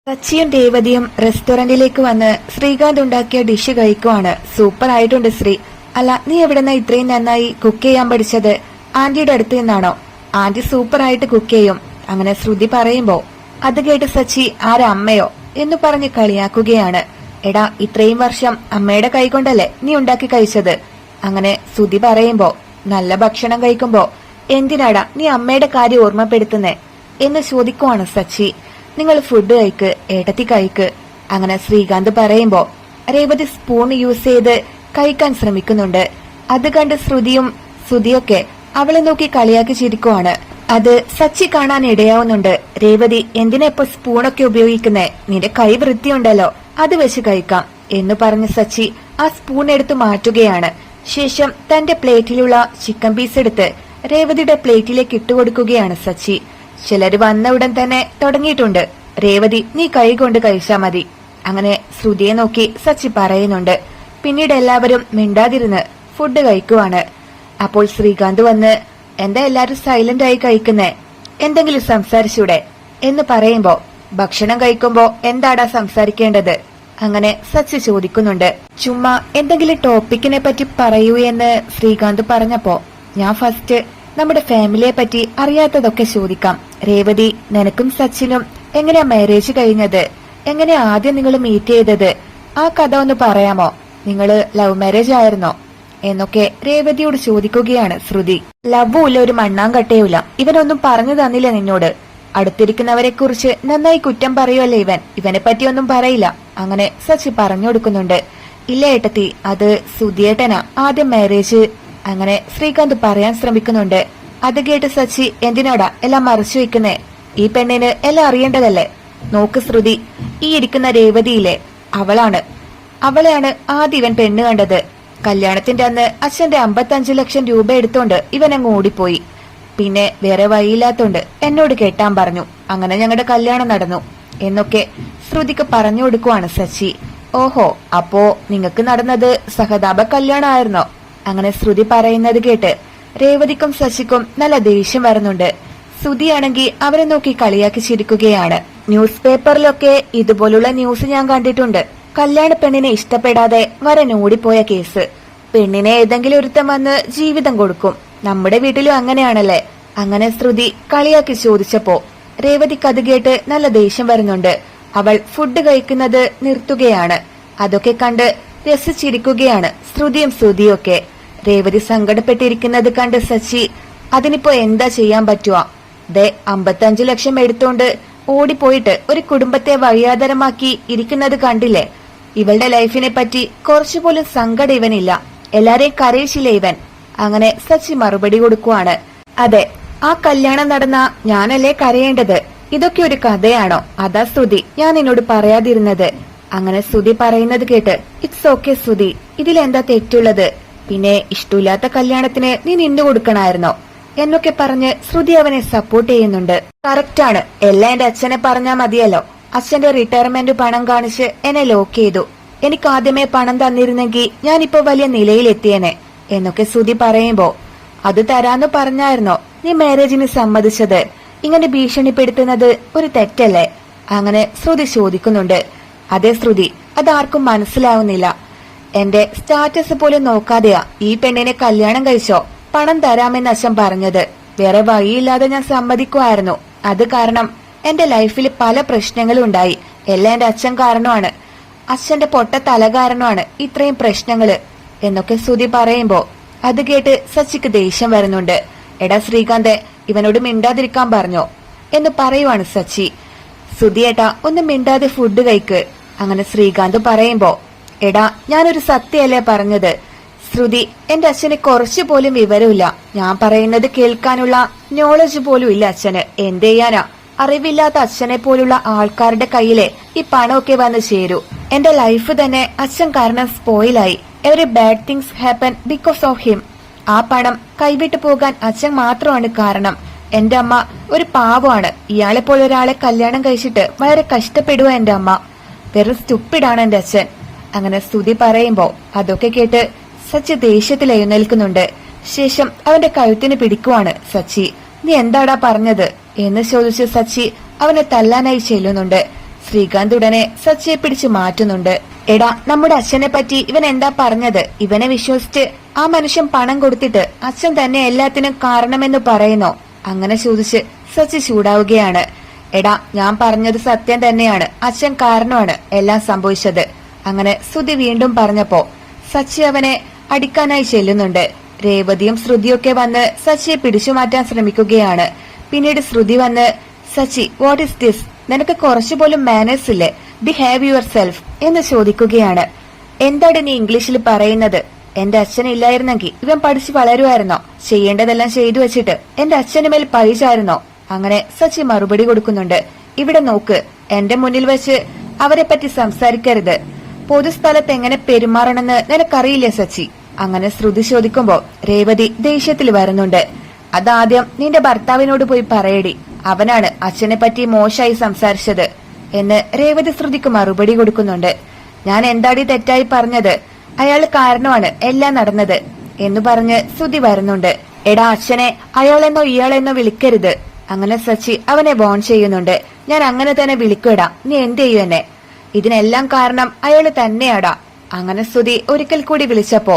സച്ചിയും രേവതിയും റെസ്റ്റോറന്റിലേക്ക് വന്ന് ശ്രീകാന്ത് ഉണ്ടാക്കിയ dish കഴിക്കുവാണ്. Super ആയിട്ടുണ്ട് ശ്രീ. അല്ല, നീ എവിടെന്നാ ഇത്രയും നന്നായി കുക്ക് ചെയ്യാൻ പഠിച്ചത്? ആന്റിയുടെ അടുത്ത് നിന്നാണോ? ആന്റി സൂപ്പർ ആയിട്ട് കുക്ക് ചെയ്യും. അങ്ങനെ ശ്രുതി പറയുമ്പോ അത് കേട്ട് സച്ചി ആരമ്മയോ എന്ന് പറഞ്ഞ് കളിയാക്കുകയാണ്. എടാ, ഇത്രയും വർഷം അമ്മയുടെ കൈകൊണ്ടല്ലേ നീ ഉണ്ടാക്കി കഴിച്ചത്? അങ്ങനെ ശ്രുതി പറയുമ്പോ നല്ല ഭക്ഷണം കഴിക്കുമ്പോ എന്തിനാടാ നീ അമ്മയുടെ കാര്യം ഓർമ്മപ്പെടുത്തുന്നേ എന്ന് ചോദിക്കുവാണ് സച്ചി. നിങ്ങൾ ഫുഡ് കഴിക്ക്, ഏട്ടത്തി കഴിക്ക്. അങ്ങനെ ശ്രീകാന്ത് പറയുമ്പോ രേവതി സ്പൂൺ യൂസ് ചെയ്ത് കഴിക്കാൻ ശ്രമിക്കുന്നുണ്ട്. അത് കണ്ട് ശ്രുതിയൊക്കെ അവളെ നോക്കി കളിയാക്കി ചിരിക്കുവാണ്. അത് സച്ചി കാണാൻ ഇടയാവുന്നുണ്ട്. രേവതി, എന്തിനാ ഇപ്പൊ സ്പൂണൊക്കെ ഉപയോഗിക്കുന്നേ? നിന്റെ കൈ വൃത്തിയുണ്ടല്ലോ, അത് വെച്ച് കഴിക്കാം എന്ന് പറഞ്ഞ് സച്ചി ആ സ്പൂൺ എടുത്തു മാറ്റുകയാണ്. ശേഷം തന്റെ പ്ലേറ്റിലുള്ള ചിക്കൻ പീസ് എടുത്ത് രേവതിയുടെ പ്ലേറ്റിലേക്ക് ഇട്ടുകൊടുക്കുകയാണ് സച്ചി. ചിലര് വന്ന ഉടൻ തന്നെ തുടങ്ങിയിട്ടുണ്ട്. രേവതി, നീ കൈ കൊണ്ട് കഴിച്ചാ മതി. അങ്ങനെ ശ്രുതിയെ നോക്കി സച്ചി പറയുന്നുണ്ട്. പിന്നീട് എല്ലാവരും മിണ്ടാതിരുന്ന് ഫുഡ് കഴിക്കുവാണ്. അപ്പോൾ ശ്രീകാന്ത് വന്ന്, എന്താ എല്ലാരും സൈലന്റ് ആയി കഴിക്കുന്നേ? എന്തെങ്കിലും സംസാരിച്ചൂടെ എന്ന് പറയുമ്പോ ഭക്ഷണം കഴിക്കുമ്പോ എന്താടാ സംസാരിക്കേണ്ടത്? അങ്ങനെ സച്ചി ചോദിക്കുന്നുണ്ട്. ചുമ്മാ എന്തെങ്കിലും ടോപ്പിക്കിനെ പറ്റി പറയൂ എന്ന് ശ്രീകാന്ത് പറഞ്ഞപ്പോ ഞാൻ ഫസ്റ്റ് നമ്മുടെ ഫാമിലിയെ പറ്റി അറിയാത്തതൊക്കെ ചോദിക്കാം. രേവതി, നിനക്കും സച്ചിനും എങ്ങനെയാ മാരേജ് കഴിഞ്ഞത്? എങ്ങനെയാ ആദ്യം നിങ്ങൾ മീറ്റ് ചെയ്തത്? ആ കഥ ഒന്ന് പറയാമോ? നിങ്ങള് ലവ് മാരേജ് ആയിരുന്നോ എന്നൊക്കെ രേവതിയോട് ചോദിക്കുകയാണ് ശ്രുതി. ലവ്വുമില്ല, ഒരു മണ്ണാങ്കട്ടയുമില്ല. ഇവനൊന്നും പറഞ്ഞു തന്നില്ല നിന്നോട്. അടുത്തിരിക്കുന്നവരെ കുറിച്ച് നന്നായി കുറ്റം പറയുമല്ലേ ഇവനെ പറ്റിയൊന്നും പറയില്ല. അങ്ങനെ സച്ചി പറഞ്ഞു കൊടുക്കുന്നുണ്ട്. ഇല്ല ഏട്ടത്തി, അത് സുധിയേട്ടനാ ആദ്യം മാരേജ്. അങ്ങനെ ശ്രീകാന്ത് പറയാൻ ശ്രമിക്കുന്നുണ്ട്. അത് കേട്ട് സച്ചി, എന്തിനാടാ എല്ലാം മറച്ചു വെക്കുന്നേ? ഈ പെണ്ണിന് എല്ലാം അറിയേണ്ടതല്ലേ? നോക്ക് ശ്രുതി, ഈ ഇരിക്കുന്ന രേവതിയില്ലേ, അവളെയാണ് ആദ്യം ഇവൻ പെണ്ണ് കണ്ടത്. കല്യാണത്തിന്റെ അന്ന് അച്ഛന്റെ 55 ലക്ഷം രൂപ എടുത്തോണ്ട് ഇവൻ അങ്ങ് ഓടിപ്പോയി. പിന്നെ വേറെ വഴിയില്ലാത്തോണ്ട് എന്നോട് കെട്ടാൻ പറഞ്ഞു. അങ്ങനെ ഞങ്ങളുടെ കല്യാണം നടന്നു എന്നൊക്കെ ശ്രുതിക്ക് പറഞ്ഞു കൊടുക്കുവാണ് സച്ചി. ഓഹോ, അപ്പോ നിങ്ങക്ക് നടന്നത് സഹതാപ കല്യാണമായിരുന്നോ? അങ്ങനെ ശ്രുതി പറയുന്നത് കേട്ട് രേവതിക്കും ശശിക്കും നല്ല ദേഷ്യം വരുന്നുണ്ട്. ശ്രുതിയാണെങ്കിൽ അവരെ നോക്കി കളിയാക്കി ചിരിക്കുകയാണ്. ന്യൂസ് പേപ്പറിലൊക്കെ ഇതുപോലുള്ള ന്യൂസ് ഞാൻ കണ്ടിട്ടുണ്ട്. കല്യാണ പെണ്ണിനെ ഇഷ്ടപ്പെടാതെ വരൻ ഓടിപ്പോയ കേസ്. പെണ്ണിനെ ഏതെങ്കിലും ഒരുത്തം വന്ന് ജീവിതം കൊടുക്കും. നമ്മുടെ വീട്ടിലും അങ്ങനെയാണല്ലേ? അങ്ങനെ ശ്രുതി കളിയാക്കി ചോദിച്ചപ്പോ രേവതിക്ക് അത് കേട്ട് നല്ല ദേഷ്യം വരുന്നുണ്ട്. അവൾ ഫുഡ് കഴിക്കുന്നത് നിർത്തുകയാണ്. അതൊക്കെ കണ്ട് രസിച്ചിരിക്കുകയാണ് ശ്രുതിയൊക്കെ. രേവതി സങ്കടപ്പെട്ടിരിക്കുന്നത് കണ്ട് സച്ചി, അതിനിപ്പോ എന്താ ചെയ്യാൻ പറ്റുക? 55 ലക്ഷം എടുത്തോണ്ട് ഓടിപ്പോയിട്ട് ഒരു കുടുംബത്തെ വഴിയാധാരമാക്കി ഇരിക്കുന്നത് കണ്ടില്ലേ? ഇവളുടെ ലൈഫിനെ പറ്റി കുറച്ചുപോലും സങ്കടം ഇവനില്ല. എല്ലാരെയും കരയിച്ചില്ലേ ഇവൻ? അങ്ങനെ സച്ചി മറുപടി കൊടുക്കുവാണ്. അതെ, ആ കല്യാണം നടന്ന ഞാനല്ലേ കരയേണ്ടത്? ഇതൊക്കെ ഒരു കഥയാണോ? അതാ ശ്രുതി ഞാൻ നിന്നോട് പറയാതിരുന്നത്. അങ്ങനെ ശ്രുതി പറയുന്നത് കേട്ട്, ഇറ്റ്സ് ഓക്കെ ശ്രുതി, ഇതിലെന്താ തെറ്റുള്ളത്? പിന്നെ ഇഷ്ടമില്ലാത്ത കല്യാണത്തിന് നീ നിന്നു കൊടുക്കണായിരുന്നോ എന്നൊക്കെ പറഞ്ഞ് ശ്രുതി അവനെ സപ്പോർട്ട് ചെയ്യുന്നുണ്ട്. കറക്റ്റാണ്, എല്ലാം എന്റെ അച്ഛനെ പറഞ്ഞാ മതിയല്ലോ. അച്ഛന്റെ റിട്ടയർമെന്റ് പണം കാണിച്ച് എന്നെ ലോക്ക് ചെയ്തു. എനിക്ക് ആദ്യമേ പണം തന്നിരുന്നെങ്കിൽ ഞാനിപ്പോ വലിയ നിലയിലെത്തിയേനെ എന്നൊക്കെ ശ്രുതി പറയുമ്പോ, അത് തരാന്ന് പറഞ്ഞായിരുന്നോ നീ മാരേജിന് സമ്മതിച്ചത്? ഇങ്ങനെ ഭീഷണിപ്പെടുത്തുന്നത് ഒരു തെറ്റല്ലേ? അങ്ങനെ ശ്രുതി ചോദിക്കുന്നുണ്ട്. അതെ ശ്രുതി, അതാർക്കും മനസ്സിലാവുന്നില്ല. എന്റെ സ്റ്റാറ്റസ് പോലും നോക്കാതെയാ ഈ പെണ്ണിനെ കല്യാണം കഴിച്ചോ പണം തരാമെന്ന് അച്ഛൻ പറഞ്ഞത്. വേറെ വഴിയില്ലാതെ ഞാൻ സമ്മതിക്കുമായിരുന്നു. അത് കാരണം എന്റെ ലൈഫിൽ പല പ്രശ്നങ്ങളും ഉണ്ടായി. എല്ലാം എന്റെ അച്ഛൻ കാരണമാണ്. അച്ഛന്റെ പൊട്ട തല കാരണമാണ് ഇത്രയും പ്രശ്നങ്ങള് എന്നൊക്കെ ശ്രുതി പറയുമ്പോ അത് കേട്ട് സച്ചിക്ക് ദേഷ്യം വരുന്നുണ്ട്. എടാ ശ്രീകാന്ത്, ഇവനോട് മിണ്ടാതിരിക്കാൻ പറഞ്ഞോ എന്ന് പറയുവാണ് സച്ചി. ശ്രുതിയേട്ടാ, ഒന്ന് മിണ്ടാതെ ഫുഡ് കഴിക്ക്. അങ്ങനെ ശ്രീകാന്ത് പറയുമ്പോ, എടാ ഞാനൊരു സത്യമല്ലേ പറഞ്ഞത്? ശ്രുതി, എന്റെ അച്ഛന് കുറച്ചു പോലും വിവരമില്ല. ഞാൻ പറയുന്നത് കേൾക്കാനുള്ള നോളജ് പോലും ഇല്ല അച്ഛന്. എന്ത് ചെയ്യാനാ? അറിവില്ലാത്ത അച്ഛനെ പോലുള്ള ആൾക്കാരുടെ കയ്യിലെ ഈ പണമൊക്കെ വന്ന് ചേരൂ. എന്റെ ലൈഫ് തന്നെ അച്ഛൻ കാരണം സ്പോയിലായി. Every bad things happen because of him. ആ പണം കൈവിട്ടു പോകാൻ അച്ഛൻ മാത്രമാണ് കാരണം. എന്റെ അമ്മ ഒരു പാവമാണ്. ഇയാളെ പോലെ ഒരാളെ കല്യാണം കഴിച്ചിട്ട് വളരെ കഷ്ടപ്പെടുക എന്റെ അമ്മ. വെറും സ്റ്റുപ്പിഡാണ് എന്റെ അച്ഛൻ. അങ്ങനെ സ്തുതി പറയുമ്പോ അതൊക്കെ കേട്ട് സച്ചി ദേഷ്യത്തിൽ എഴുന്നേൽക്കുന്നുണ്ട്. ശേഷം അവന്റെ കഴുത്തിന് പിടിക്കുവാണ് സച്ചി. നീ എന്താടാ പറഞ്ഞത് എന്ന് ചോദിച്ച് സച്ചി അവനെ തല്ലാനായി ചെല്ലുന്നുണ്ട്. ശ്രീകാന്ത് ഉടനെ സച്ചിയെ പിടിച്ചു മാറ്റുന്നുണ്ട്. എടാ, നമ്മുടെ അച്ഛനെ പറ്റി ഇവൻ എന്താ പറഞ്ഞത്? ഇവനെ വിശ്വസിച്ച് ആ മനുഷ്യൻ പണം കൊടുത്തിട്ട് അച്ഛൻ തന്നെ എല്ലാത്തിനും കാരണമെന്ന് പറയുന്നോ? അങ്ങനെ ചോദിച്ച് സച്ചി ചൂടാവുകയാണ്. എടാ, ഞാൻ പറഞ്ഞത് സത്യം തന്നെയാണ്. അച്ഛൻ കാരണമാണ് എല്ലാം സംഭവിച്ചത്. അങ്ങനെ ശ്രുതി വീണ്ടും പറഞ്ഞപ്പോ സച്ചി അവനെ അടിക്കാനായി ചെല്ലുന്നുണ്ട്. രേവതിയും ശ്രുതിയൊക്കെ വന്ന് സച്ചിയെ പിടിച്ചു മാറ്റാൻ ശ്രമിക്കുകയാണ്. പിന്നീട് ശ്രുതി വന്ന്, സച്ചി, വാട്ട് ഈസ് ദിസ്? നിനക്ക് കുറച്ചുപോലും മാനേഴ്സ് ഇല്ലേ? ബിഹേവ് യുവർ സെൽഫ് എന്ന് ചോദിക്കുകയാണ്. എന്താണ് നീ ഇംഗ്ലീഷിൽ പറയുന്നത്? എന്റെ അച്ഛൻ ഇല്ലായിരുന്നെങ്കിൽ ഇവൻ പഠിച്ചു വളരുമായിരുന്നോ? ചെയ്യേണ്ടതെല്ലാം ചെയ്തു വെച്ചിട്ട് എന്റെ അച്ഛന് മേൽ പഴിച്ചായിരുന്നോ? അങ്ങനെ സച്ചി മറുപടി കൊടുക്കുന്നുണ്ട്. ഇവിടെ നോക്ക്, എന്റെ മുന്നിൽ വെച്ച് അവരെ പറ്റി സംസാരിക്കരുത്. പൊതുസ്ഥലത്ത് എങ്ങനെ പെരുമാറണമെന്ന് നിനക്കറിയില്ലേ സച്ചി? അങ്ങനെ ശ്രുതി ചോദിക്കുമ്പോ രേവതി ദേഷ്യത്തിൽ വരുന്നുണ്ട്. അതാദ്യം നിന്റെ ഭർത്താവിനോട് പോയി പറയടി, അവനാണ് അച്ഛനെ പറ്റി മോശമായി സംസാരിച്ചത് എന്ന് രേവതി ശ്രുതിക്ക് മറുപടി കൊടുക്കുന്നുണ്ട്. ഞാൻ എന്താടി തെറ്റായി പറഞ്ഞത്? അയാൾ കാരണമാണ് എല്ലാം നടന്നത് എന്ന് പറഞ്ഞ് ശ്രുതി വരുന്നുണ്ട്. എടാ, അച്ഛനെ അയാളെന്നോ ഇയാളെന്നോ വിളിക്കരുത്. അങ്ങനെ സച്ചി അവനെ വോൺ ചെയ്യുന്നുണ്ട്. ഞാൻ അങ്ങനെ തന്നെ വിളിക്കൂടാ, നീ എന്ത് ചെയ്യൂ എന്നെ? ഇതിനെല്ലാം കാരണം അയാള് തന്നെയാടാ. അങ്ങനെ ശ്രുതി ഒരിക്കൽ കൂടി വിളിച്ചപ്പോ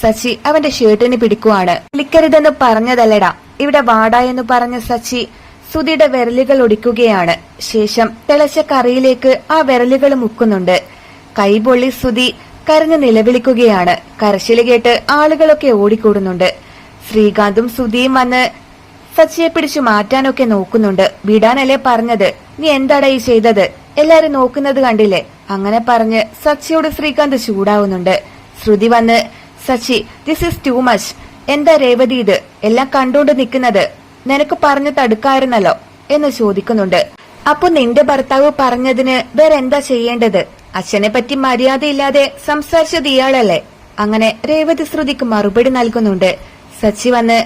സച്ചി അവന്റെ ഷർട്ടിന് പിടിക്കുവാണ്. വിളിക്കരുതെന്ന് പറഞ്ഞതല്ലടാ, ഇവിടെ വാടാ എന്ന് പറഞ്ഞ സച്ചി ശ്രുതിയുടെ വിരലുകൾ ഒടിക്കുകയാണ്. ശേഷം തിളച്ച കറിയിലേക്ക് ആ വിരലുകൾ മുക്കുന്നുണ്ട്. കൈപൊള്ളി ശ്രുതി കരഞ്ഞു നിലവിളിക്കുകയാണ്. കരച്ചില് കേട്ട് ആളുകളൊക്കെ ഓടിക്കൂടുന്നുണ്ട്. ശ്രീകാന്തും ശ്രുതിയും വന്ന് സച്ചിയെ പിടിച്ചു മാറ്റാനൊക്കെ നോക്കുന്നുണ്ട്. വിടാനല്ലേ പറഞ്ഞത്? നീ എന്താടാ ഈ ചെയ്തത്? എല്ലാരും നോക്കുന്നത് കണ്ടില്ലേ? അങ്ങനെ പറഞ്ഞ് സച്ചിയോട് ശ്രീകാന്ത് ചൂടാവുന്നുണ്ട്. ശ്രുതി വന്ന്, Sachi, this is too much. എന്താ രേവതി ഇത് എല്ലാം കണ്ടോണ്ട് നിൽക്കുന്നത്? നിനക്ക് പറഞ്ഞു തടുക്കായിരുന്നല്ലോ എന്ന് ചോദിക്കുന്നുണ്ട്. അപ്പൊ നിന്റെ ഭർത്താവ് പറഞ്ഞതിന് വേറെ എന്താ ചെയ്യേണ്ടത്? അച്ഛനെ പറ്റി മര്യാദയില്ലാതെ സംസാരിച്ചത് ഇയാളല്ലേ? അങ്ങനെ രേവതി ശ്രുതിക്ക് മറുപടി നൽകുന്നുണ്ട്. സച്ചി വന്ന്,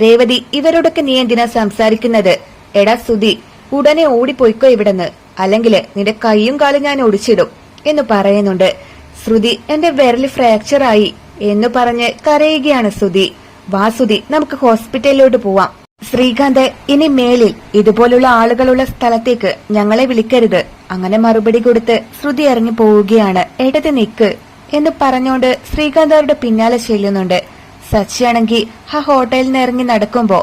രേവതി, ഇവരോടൊക്കെ നീ എന്തിനാ സംസാരിക്കുന്നത്? എടാ ശ്രുതി, ഉടനെ ഓടിപ്പോയിക്കോ ഇവിടെന്ന്, അല്ലെങ്കിൽ നിന്റെ കൈയും കാലും ഞാൻ ഒടിച്ചിടും എന്ന് പറയുന്നുണ്ട്. ശ്രുതി, എന്റെ വിരല് ഫ്രാക്ചർ ആയി എന്ന് പറഞ്ഞ് കരയുകയാണ് ശ്രുതി. വാ ശ്രുതി, നമുക്ക് ഹോസ്പിറ്റലിലോട്ട് പോവാം. ശ്രീകാന്ത്, ഇനി മേലിൽ ഇതുപോലുള്ള ആളുകളുള്ള സ്ഥലത്തേക്ക് ഞങ്ങളെ വിളിക്കരുത്. അങ്ങനെ മറുപടി കൊടുത്ത് ശ്രുതി ഇറങ്ങി പോവുകയാണ്. എടുത്ത് നിക്ക് എന്ന് പറഞ്ഞോണ്ട് ശ്രീകാന്ത് അവരുടെ പിന്നാലെ ചെല്ലുന്നുണ്ട്. സച്ചിയാണെങ്കി ആ ഹോട്ടലിൽ നിന്ന് ഇറങ്ങി നടക്കുമ്പോ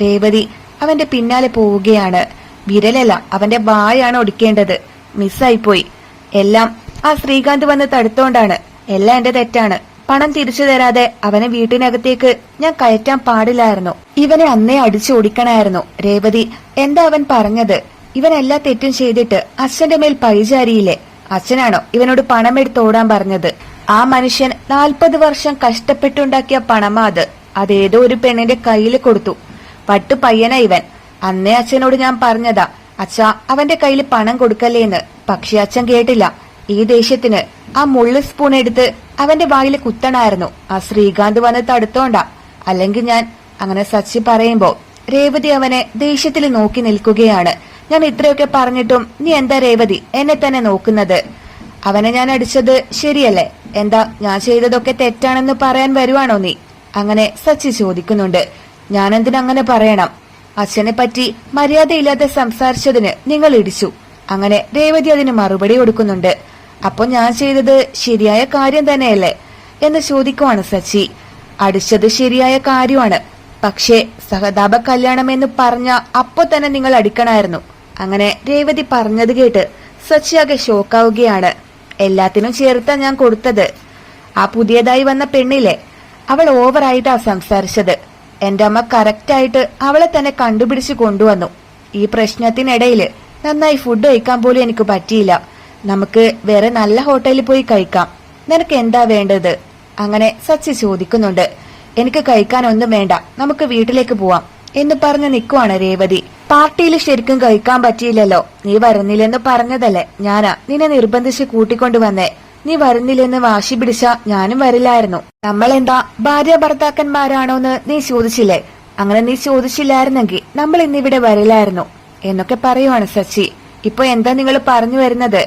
രേവതി അവന്റെ പിന്നാലെ പോവുകയാണ്. വിരലല്ല, അവന്റെ വായാണ് ഒടിക്കേണ്ടത്. മിസ്സായിപ്പോയി. എല്ലാം ആ ശ്രീകാന്ത് വന്ന് തടുത്തോണ്ടാണ്. എല്ലാം എന്റെ തെറ്റാണ്. പണം തിരിച്ചു തരാതെ അവനെ വീട്ടിനകത്തേക്ക് ഞാൻ കയറ്റാൻ പാടില്ലായിരുന്നു. ഇവനെ അന്നേ അടിച്ചോടിക്കണായിരുന്നു. രേവതി, എന്താ അവൻ പറഞ്ഞത്? ഇവൻ എല്ലാ തെറ്റും ചെയ്തിട്ട് അച്ഛന്റെ മേൽ പഴിചാരിയില്ലേ? അച്ഛനാണോ ഇവനോട് പണമെടുത്തോടാൻ പറഞ്ഞത്? ആ മനുഷ്യൻ 40 വർഷം കഷ്ടപ്പെട്ടുണ്ടാക്കിയ പണമാ അത്. അതേതോ ഒരു പെണ്ണിന്റെ കയ്യിൽ കൊടുത്തു. പട്ടു പയ്യനാ ഇവൻ. അന്നേ അച്ഛനോട് ഞാൻ പറഞ്ഞതാ, അച്ഛാ അവന്റെ കയ്യിൽ പണം കൊടുക്കല്ലേന്ന്. പക്ഷെ അച്ഛൻ കേട്ടില്ല. ഈ ദേഷ്യത്തിന് ആ മുള്ളു സ്പൂൺ എടുത്ത് അവന്റെ വായിൽ കുത്തണായിരുന്നു. ആ ശ്രീകാന്ത് വന്ന് തടുത്തോണ്ടാ, അല്ലെങ്കിൽ ഞാൻ. അങ്ങനെ സച്ചി പറയുമ്പോ രേവതി അവനെ ദേഷ്യത്തിൽ നോക്കി നിൽക്കുകയാണ്. ഞാൻ ഇത്രയൊക്കെ പറഞ്ഞിട്ടും നീ എന്താ രേവതി എന്നെ തന്നെ നോക്കുന്നത്? അവനെ ഞാൻ അടിച്ചത് ശരിയല്ലേ? എന്താ ഞാൻ ചെയ്തതൊക്കെ തെറ്റാണെന്ന് പറയാൻ വരുവാണോ നീ? അങ്ങനെ സച്ചി ചോദിക്കുന്നുണ്ട്. ഞാനെന്തിനങ്ങനെ പറയണം? അച്ഛനെ പറ്റി മര്യാദയില്ലാതെ സംസാരിച്ചതിന് നിങ്ങൾ ഇടിച്ചു. അങ്ങനെ രേവതി അതിന് മറുപടി കൊടുക്കുന്നുണ്ട്. അപ്പൊ ഞാൻ ചെയ്തത് ശരിയായ കാര്യം തന്നെയല്ലേ എന്ന് ചോദിക്കുവാണ് സച്ചി. അടിച്ചത് ശരിയായ കാര്യമാണ്. പക്ഷേ സഹതാപ കല്യാണം എന്ന് പറഞ്ഞ അപ്പൊ തന്നെ നിങ്ങൾ അടിക്കണമായിരുന്നു. അങ്ങനെ രേവതി പറഞ്ഞത് കേട്ട് സച്ചി ആകെ ഷോക്കാവുകയാണ്. എല്ലാത്തിനും ചേർത്താ ഞാൻ കൊടുത്തത്. ആ പുതിയതായി വന്ന പെണ്ണില്ലേ, അവൾ ഓവറായിട്ടാ സംസാരിച്ചത്. എന്റെ അമ്മ കറക്റ്റായിട്ട് അവളെ തന്നെ കണ്ടുപിടിച്ചു കൊണ്ടുവന്നു. ഈ പ്രശ്നത്തിനിടയില് നന്നായി ഫുഡ് കഴിക്കാൻ പോലും എനിക്ക് പറ്റിയില്ല. നമുക്ക് വേറെ നല്ല ഹോട്ടലിൽ പോയി കഴിക്കാം. നിനക്ക് എന്താ വേണ്ടത്? അങ്ങനെ സച്ചി ചോദിക്കുന്നുണ്ട്. എനിക്ക് കഴിക്കാനൊന്നും വേണ്ട, നമുക്ക് വീട്ടിലേക്ക് പോവാം എന്ന് പറഞ്ഞ് നിൽക്കുവാണ് രേവതി. പാർട്ടിയിൽ ശരിക്കും കഴിക്കാൻ പറ്റിയില്ലല്ലോ. നീ വരുന്നില്ലെന്ന് പറഞ്ഞതല്ലേ ഞാനാ നിന്നെ നിർബന്ധിച്ച് കൂട്ടിക്കൊണ്ടുവന്നേ. നീ വരുന്നില്ലെന്ന് വാശി പിടിച്ച ഞാനും വരില്ലായിരുന്നു. നമ്മളെന്താ ഭാര്യ ഭർത്താക്കന്മാരാണോന്ന് നീ ചോദിച്ചില്ലേ? അങ്ങനെ നീ ചോദിച്ചില്ലായിരുന്നെങ്കിൽ നമ്മൾ ഇന്നിവിടെ വരില്ലായിരുന്നു എന്നൊക്കെ പറയുവാണ് സച്ചി. ഇപ്പൊ എന്താ നിങ്ങൾ പറഞ്ഞു വരുന്നത്?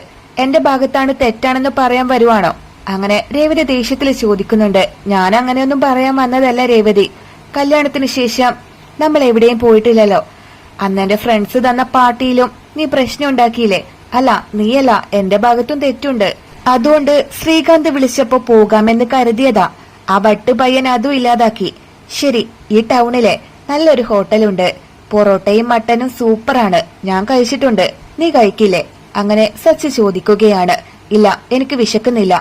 എന്റെ ഭാഗത്താണ് തെറ്റാണെന്ന് പറയാൻ വരുവാണോ? അങ്ങനെ രേവതി ദേഷ്യത്തിൽ ചോദിക്കുന്നുണ്ട്. ഞാൻ അങ്ങനെയൊന്നും പറയാൻ വന്നതല്ല രേവതി. കല്യാണത്തിന് ശേഷം നമ്മൾ എവിടെയും പോയിട്ടില്ലല്ലോ. അന്ന് എന്റെ ഫ്രണ്ട്സ് തന്ന പാർട്ടിയിലും നീ പ്രശ്നം ഉണ്ടാക്കിയില്ലേ? അല്ല നീയല്ല, എന്റെ ഭാഗത്തും തെറ്റുണ്ട്. അതുകൊണ്ട് ശ്രീകാന്ത് വിളിച്ചപ്പോ പോകാമെന്ന് കരുതിയതാ. ആ വട്ട് പയ്യൻ അതും ഇല്ലാതാക്കി. ശരി, ഈ ടൗണിലെ നല്ലൊരു ഹോട്ടലുണ്ട്. പൊറോട്ടയും മട്ടനും സൂപ്പറാണ്. ഞാൻ കഴിച്ചിട്ടുണ്ട്. നീ കഴിക്കില്ലേ? അങ്ങനെ സച്ചി ചോദിക്കുകയാണ്. ഇല്ല, എനിക്ക് വിശക്കുന്നില്ല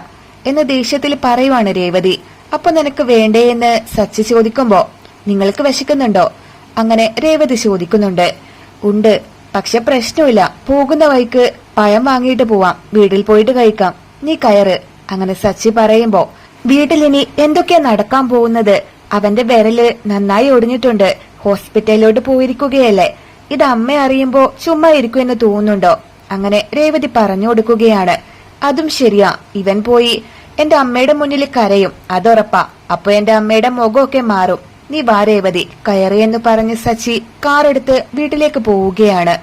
എന്ന് ദേഷ്യത്തിൽ പറയുവാണ് രേവതി. അപ്പൊ നിനക്ക് വേണ്ടേ എന്ന് സച്ചി ചോദിക്കുമ്പോ നിങ്ങൾക്ക് വിശക്കുന്നുണ്ടോ? അങ്ങനെ രേവതി ചോദിക്കുന്നുണ്ട്. ഉണ്ട്, പക്ഷെ പ്രശ്നമില്ല. പോകുന്ന വഴിക്ക് പഴം വാങ്ങിയിട്ട് പോവാം. വീട്ടിൽ പോയിട്ട് കഴിക്കാം. നീ കയറ്. അങ്ങനെ സച്ചി പറയുമ്പോ വീട്ടിലിനി എന്തൊക്കെയാ നടക്കാൻ പോകുന്നത്? അവന്റെ വിരല് നന്നായി ഒടിഞ്ഞിട്ടുണ്ട്. ഹോസ്പിറ്റലിലോട്ട് പോയിരിക്കുകയല്ലേ. ഇത് അമ്മ അറിയുമ്പോ ചുമ്മാ ഇരിക്കുമെന്ന് തോന്നുന്നുണ്ടോ? അങ്ങനെ രേവതി പറഞ്ഞു കൊടുക്കുകയാണ്. അതും ശരിയാ, ഇവൻ പോയി എന്റെ അമ്മയുടെ മുന്നിൽ കരയും, അതുറപ്പാ. അപ്പൊ എന്റെ അമ്മയുടെ മുഖമൊക്കെ മാറും. നീ വാ രേവതി, കയറി എന്ന് പറഞ്ഞ് സച്ചി കാറെടുത്ത് വീട്ടിലേക്ക് പോവുകയാണ്.